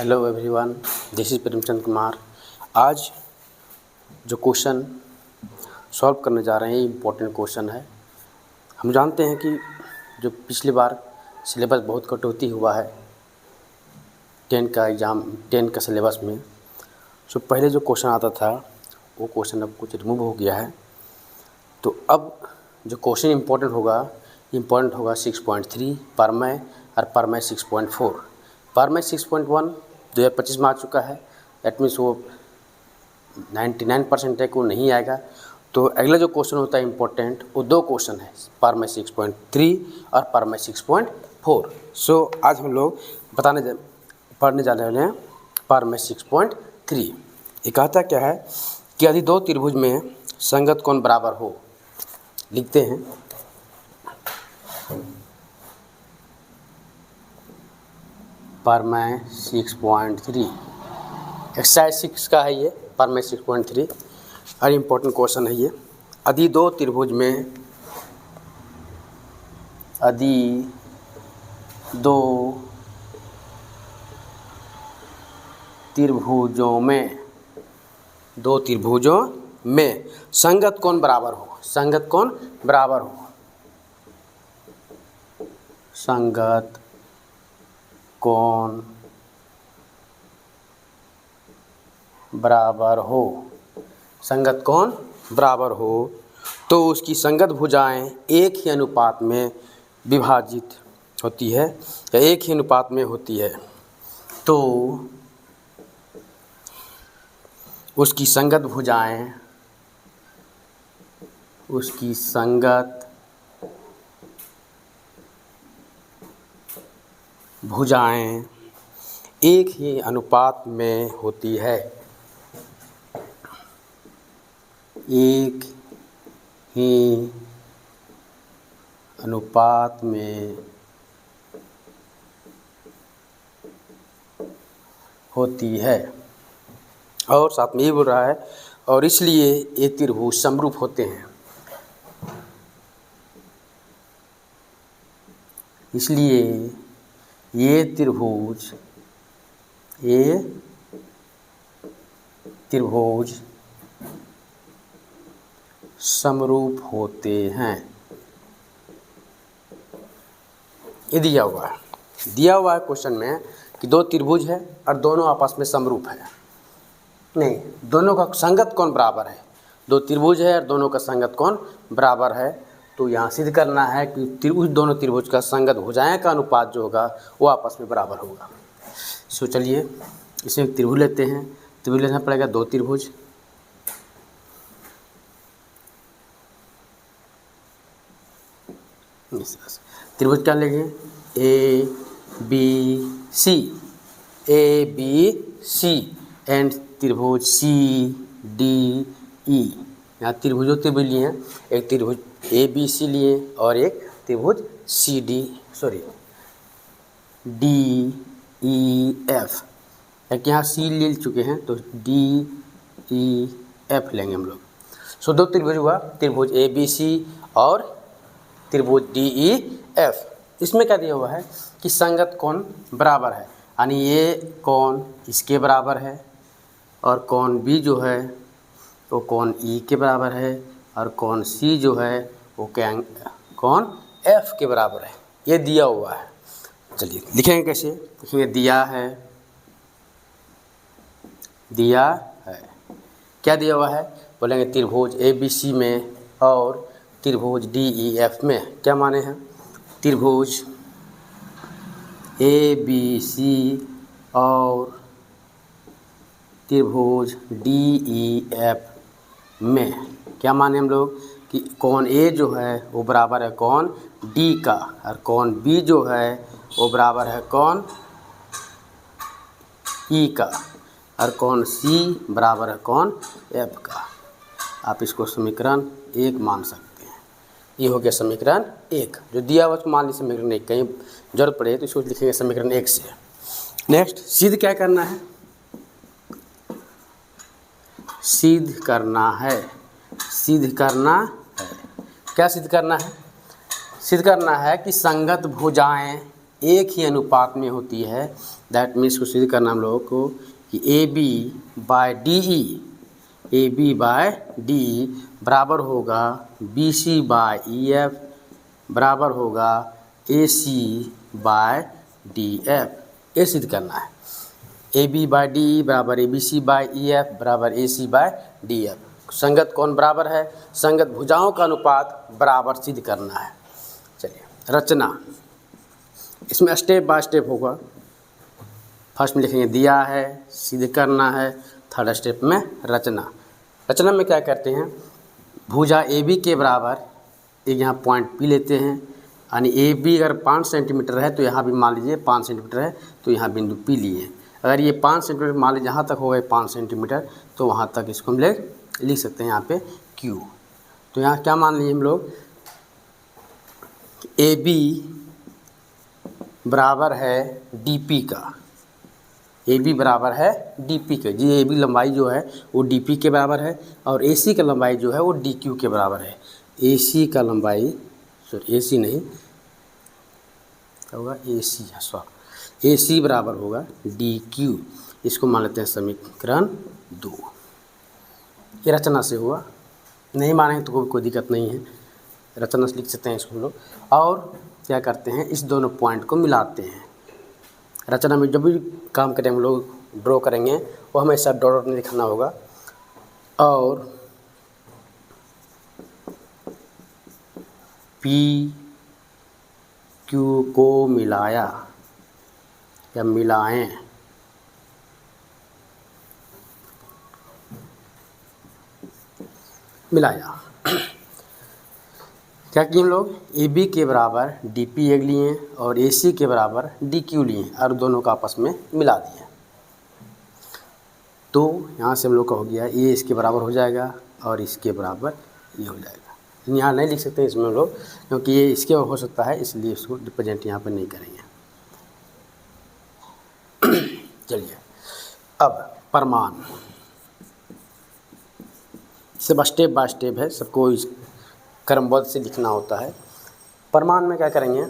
Hello everyone, this is Premchand Kumar. आज जो question solve करने जा रहे हैं इम्पोर्टेंट क्वेश्चन है। हम जानते हैं कि जो पिछली बार सिलेबस बहुत कटौती हुआ है 10 का सिलेबस में। सो पहले जो क्वेश्चन आता था वो क्वेश्चन अब कुछ रिमूव हो गया है। तो अब जो क्वेश्चन इम्पोर्टेंट होगा 6.3 परमय और परमय 6.4। परमय 6.1 2025 में आ चुका है। दैट मीन्स वो 99% है कि वो नहीं आएगा। तो अगला जो क्वेश्चन होता है इम्पोर्टेंट, वो दो क्वेश्चन है, परमय 6.3 और परमय 6.4। सो आज हम लोग पढ़ने जा रहे हैं परमय 6.3। ये कहता क्या है कि यदि दो त्रिभुज में संगत कोण बराबर हो, लिखते हैं परमय 6.3 एक्सरसाइज 6 का है ये परमय 6.3 और इम्पोर्टेंट क्वेश्चन है ये। यदि दो त्रिभुजों में संगत कोण बराबर हो, संगत कोण बराबर हो तो उसकी संगत भुजाएं एक ही अनुपात में विभाजित होती है या एक ही अनुपात में होती है। तो उसकी संगत भुजाएं एक ही अनुपात में होती है, एक ही अनुपात में होती है। और साथ में ये बोल रहा है और इसलिए ये त्रिभुज समरूप होते हैं। इसलिए ये त्रिभुज समरूप होते हैं। ये दिया हुआ है क्वेश्चन में कि दो त्रिभुज है और दोनों आपस में समरूप है। नहीं, दोनों का संगत कोण बराबर है। दो त्रिभुज है और दोनों का संगत कोण बराबर है। तो यहाँ सिद्ध करना है कि दोनों त्रिभुज का संगत भुजाएं का अनुपात जो होगा वो आपस में बराबर होगा। सो चलिए इसमें त्रिभुज लेते हैं। त्रिभुज लेना पड़ेगा दो त्रिभुज। त्रिभुज क्या लेंगे? ए बी सी एंड त्रिभुज सी डी ई। यहाँ त्रिभुज लिए हैं, एक त्रिभुज ए बी सी लिए और एक त्रिभुज डी ई एफ। एक यहाँ सी ले चुके हैं तो डी ई एफ लेंगे हम लोग। सो दो त्रिभुज हुआ, त्रिभुज ए बी सी और त्रिभुज डी ई एफ। इसमें क्या दिया हुआ है कि संगत कोण बराबर है, यानी ये कोण इसके बराबर है और कोण बी जो है वो कोण ई के बराबर है और कोण सी जो है वो कोण एफ के बराबर है। ये दिया हुआ है। चलिए लिखेंगे कैसे? लिखेंगे दिया है क्या दिया हुआ है? बोलेंगे त्रिभुज ए बी सी में और त्रिभुज डी ई एफ में क्या माने हैं? त्रिभुज ए बी सी और त्रिभुज डी ई एफ में क्या माने हम लोग कि कोण ए जो है वो बराबर है कोण डी का और कोण बी जो है वो बराबर है कोण ई का और कोण सी बराबर है कोण एफ का। आप इसको समीकरण 1 मान सकते हैं। ये हो गया समीकरण 1 जो दिया हुआ। मान लीजिए समीकरण 1 कहीं जरूरत पड़े तो इसको लिखेंगे समीकरण 1 से। नेक्स्ट सिद्ध क्या करना है? सिद्ध करना है कि संगत भुजाएं एक ही अनुपात में होती है, दैट मीन्स को सिद्ध करना हम लोगों को कि A B by D E बराबर होगा B C by E F बराबर होगा A C by D F. ये सिद्ध करना है। A B by D E बराबर A B C by E F बराबर A C by D F. संगत कौन बराबर है? संगत भुजाओं का अनुपात बराबर सिद्ध करना है। चलिए रचना, इसमें स्टेप बाय स्टेप होगा। फर्स्ट में लिखेंगे दिया है, सिद्ध करना है। थर्ड स्टेप में रचना। रचना में क्या करते हैं, भुजा ए बी के बराबर एक यहाँ पॉइंट पी लेते हैं, यानी ए बी अगर 5 सेंटीमीटर है तो यहाँ भी मान लीजिए 5 सेंटीमीटर है तो यहाँ बिंदु पी लिए। अगर ये 5 सेंटीमीटर मान लीजिए जहाँ तक हो गए 5 सेंटीमीटर तो वहाँ तक इसको हम लिख सकते हैं यहाँ पे Q। तो यहाँ क्या मान लिए हम लोग, ए बी बराबर है डी पी का। ए बी बराबर है डी पी के, जी ए बी लंबाई जो है वो डी पी के बराबर है और ए सी का लंबाई जो है वो डी क्यू के बराबर है। ए सी का लंबाई, सॉरी ए सी नहीं क्या होगा, ए सी ए सी बराबर होगा डी क्यू। इसको मान लेते हैं समीकरण 2। ये रचना से हुआ, नहीं माने तो कोई दिक्कत नहीं है, रचना से लिख सकते हैं इसको हम लोग। और क्या करते हैं, इस दोनों पॉइंट को मिलाते हैं। रचना में जब भी काम करें हम लोग ड्रॉ करेंगे वो हमेशा डॉट में लिखना होगा। और पी क्यू को मिलाया या मिलाएं, मिलाया क्या किए हम लोग, ए बी के बराबर डी पी एक लिए और ए सी के बराबर डी क्यू लिए और दोनों का आपस में मिला दिए। तो यहाँ से हम लोग का हो गया ये इसके बराबर हो जाएगा और इसके बराबर ये हो जाएगा। यहाँ नहीं लिख सकते इसमें हम लोग क्योंकि ये इसके हो सकता है, इसलिए इसको रिप्रेजेंट यहाँ पर नहीं करेंगे। चलिए अब प्रमाण, सब स्टेप बाय स्टेप है, सबको इस क्रमबद्ध से लिखना होता है। प्रमाण में क्या करेंगे,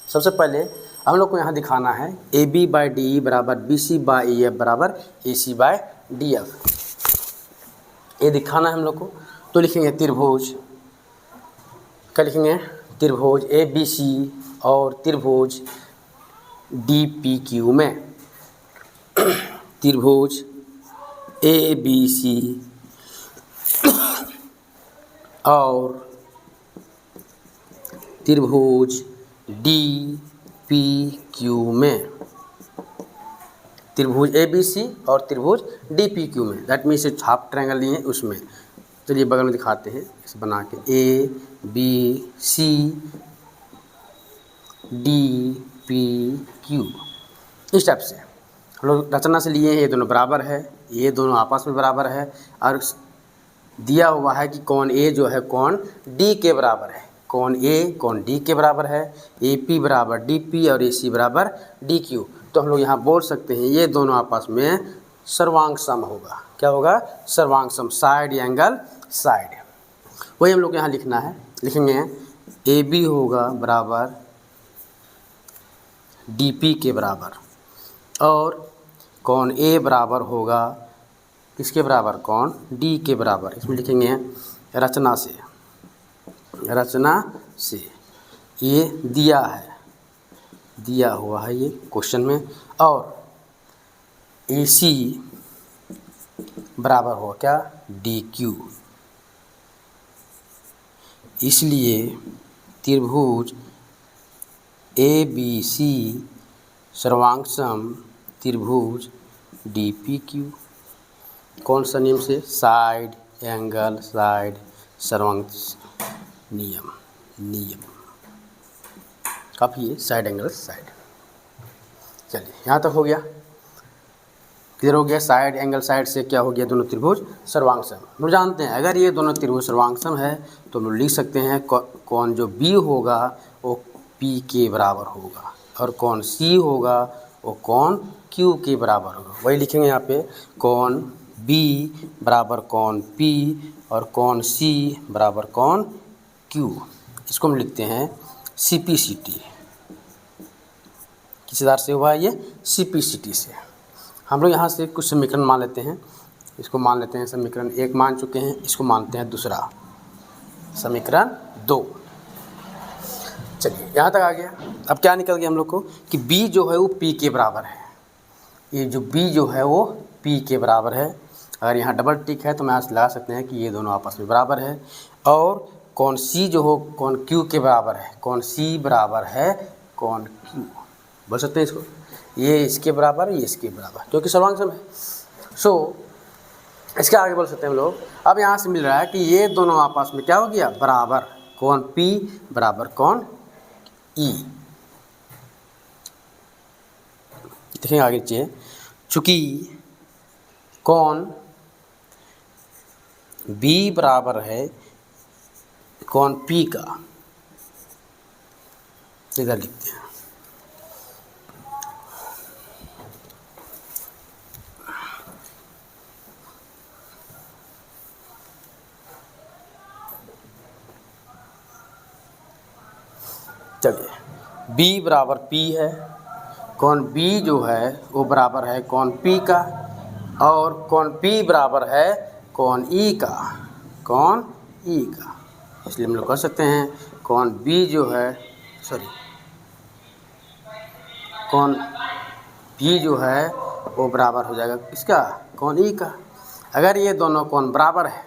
सबसे पहले हम लोग को यहाँ दिखाना है A B by D E बराबर B C by E F बराबर A C by D F. ये दिखाना है हम लोग को। तो लिखेंगे त्रिभुज, क्या लिखेंगे, त्रिभुज ए बी सी और त्रिभुज डी पी क्यू में। त्रिभुज ए बी सी और त्रिभुज डी पी क्यू में। त्रिभुज ए बी सी और त्रिभुज डी पी क्यू में, दैट मीन्स हाफ ट्रायंगल लिए उसमें। चलिए बगल में दिखाते हैं इसे बना के, A B C D P Q. इस टाइप से हम लोग रचना से लिए हैं, ये दोनों बराबर है, ये दोनों आपस में बराबर है और दिया हुआ है कि कौन ए जो है कौन डी के बराबर है, कौन ए कौन डी के बराबर है, ए पी बराबर डी पी और ए सी बराबर डी क्यू। तो हम लोग यहाँ बोल सकते हैं ये दोनों आपस में सर्वांग सम होगा। क्या होगा, सर्वांग सम, साइड एंगल साइड। वही हम लोग यहाँ लिखना है, लिखेंगे ए बी होगा बराबर डी पी के बराबर और कौन ए बराबर होगा किसके बराबर, कौन डी के बराबर। इसमें लिखेंगे रचना से, रचना से ये दिया है, दिया हुआ है ये क्वेश्चन में। और ए सी बराबर होगा क्या, डी क्यू। इसलिए त्रिभुज ए बी सी सर्वांग सम त्रिभुज डी पी क्यू। कौन सा नियम से, साइड एंगल साइड सर्वांग नियम, नियम काफ़ी है, साइड एंगल साइड। चलिए यहाँ तक हो गया, क्लियर हो गया। साइड एंगल साइड से क्या हो गया, दोनों त्रिभुज सर्वांग सम। हम लोग जानते हैं अगर ये दोनों त्रिभुज सर्वांग सम है तो हम लोग लिख सकते हैं कौन जो बी होगा वो पी के बराबर होगा और कौन सी होगा वो कौन क्यू के बराबर होगा। वही लिखेंगे यहाँ पे, कौन बी बराबर कौन पी और कौन सी बराबर कौन क्यू। इसको हम लिखते हैं सी पी सी टी। किस आधार से हुआ है ये, CPCT से। हम लोग यहाँ से कुछ समीकरण मान लेते हैं। इसको मान लेते हैं समीकरण 1 मान चुके हैं, इसको मानते हैं दूसरा समीकरण 2। चलिए यहाँ तक आ गया। अब क्या निकल गया हम लोग को कि B जो है वो P के बराबर है। ये जो B जो है वो P के बराबर है। अगर यहाँ डबल टिक है तो मैं यहाँ से लगा सकते हैं कि ये दोनों आपस में बराबर है। और कौन C जो हो कौन Q के बराबर है, कौन C बराबर है कौन Q, बोल सकते हैं इसको, ये इसके बराबर ये इसके बराबर, क्योंकि सर्वांग सम है। सो इसके आगे बोल सकते हैं हम लोग। अब यहाँ से मिल रहा है कि ये दोनों आपस में क्या हो गया, बराबर, कौन P बराबर कौन E। देखेंगे आगे नीचे, चूँकि कौन B बराबर है कौन P का, इधर लिखते हैं। चलिए B बराबर P है, कौन B जो है वो बराबर है कौन P का, और कौन P बराबर है कौन E का, कौन E का। इसलिए हम लोग कह सकते हैं कौन B जो है कौन P जो है वो बराबर हो जाएगा किसका, कौन E का। अगर ये दोनों कौन बराबर है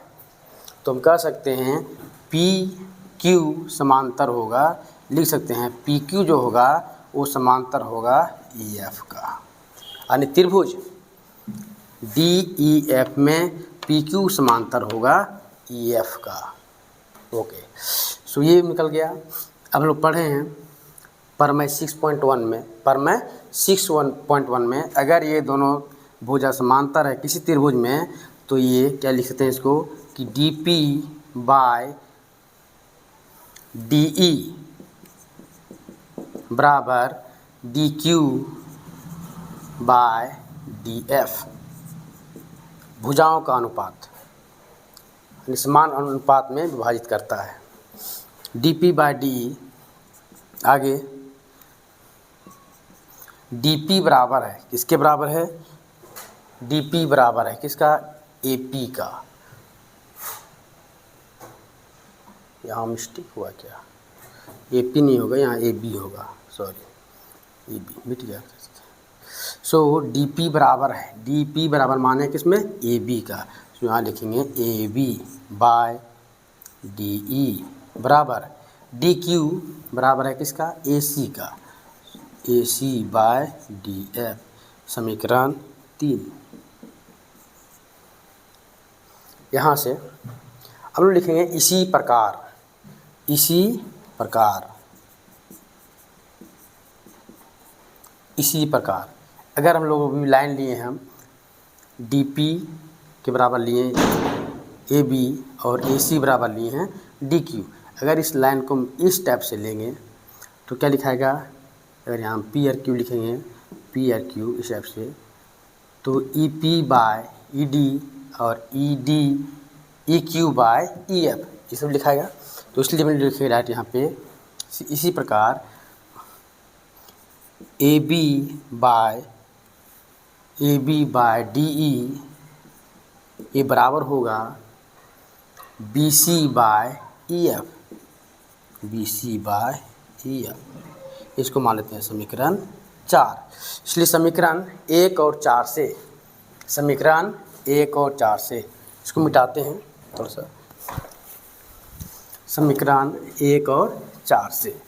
तो हम कह सकते हैं PQ समांतर होगा, लिख सकते हैं PQ जो होगा वो समांतर होगा EF का। यानी त्रिभुज DEF में PQ समांतर होगा EF का। ओके, सो ये निकल गया। अब हम लोग पढ़े हैं प्रमेय 6.1 में अगर ये दोनों भुजा समांतर है किसी त्रिभुज में तो ये क्या लिख सकते हैं इसको कि DP बाय DE बराबर DQ बाय DF, भुजाओं का अनुपात समान अनुपात में विभाजित करता है। DP बाय DE, आगे DP बराबर है किसके बराबर है, DP बराबर है किसका, AP का। यहाँ मिस्टेक हुआ क्या, AP नहीं होगा यहाँ AB होगा, सॉरी AB मिट गया। सो DP बराबर है, DP बराबर माने किसमें, AB का। तो यहाँ लिखेंगे AB बाय DE बराबर DQ बराबर है किसका, AC का, AC बाय DF, समीकरण 3। यहाँ से हम लोग लिखेंगे इसी प्रकार अगर हम लोग अभी लाइन लिए हैं हम DP के बराबर लिए AB और AC बराबर लिए हैं DQ, अगर इस लाइन को हम इस टाइप से लेंगे तो क्या लिखाएगा, अगर यहाँ हम PR लिखेंगे PRQ इस टाइप से, तो EP बाय ED और EQ बाय EF ये सब लिखाएगा। तो इसलिए मैंने लिखे राइट यहाँ पे इसी प्रकार AB बाय DE ये बराबर होगा BC बाय EF, इसको मान लेते हैं समीकरण 4। इसलिए समीकरण 1 और 4 से इसको मिटाते हैं थोड़ा सा। समीकरण 1 और 4 से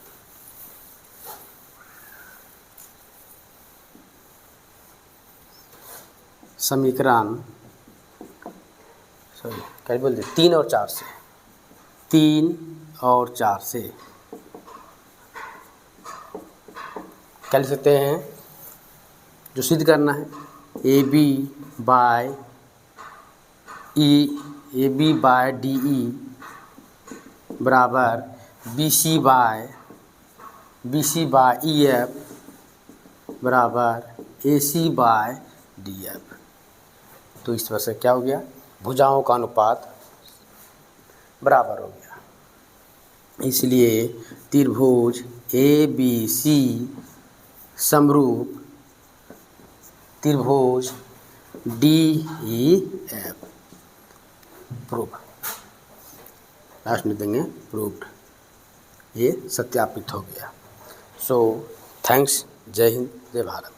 समीकरण क्या बोलते 3 और 4 से क्या लिख सकते हैं, जो सिद्ध करना है AB बाय DE बराबर BC बाय EF बराबर AC बाय DF। तो इस तरह से क्या हो गया, भुजाओं का अनुपात बराबर हो गया। इसलिए त्रिभुज ABC समरूप त्रिभुज DEF। प्रूफ, लास्ट में देंगे प्रूफ्ड, ये सत्यापित हो गया। सो थैंक्स, जय हिंद, जय भारत।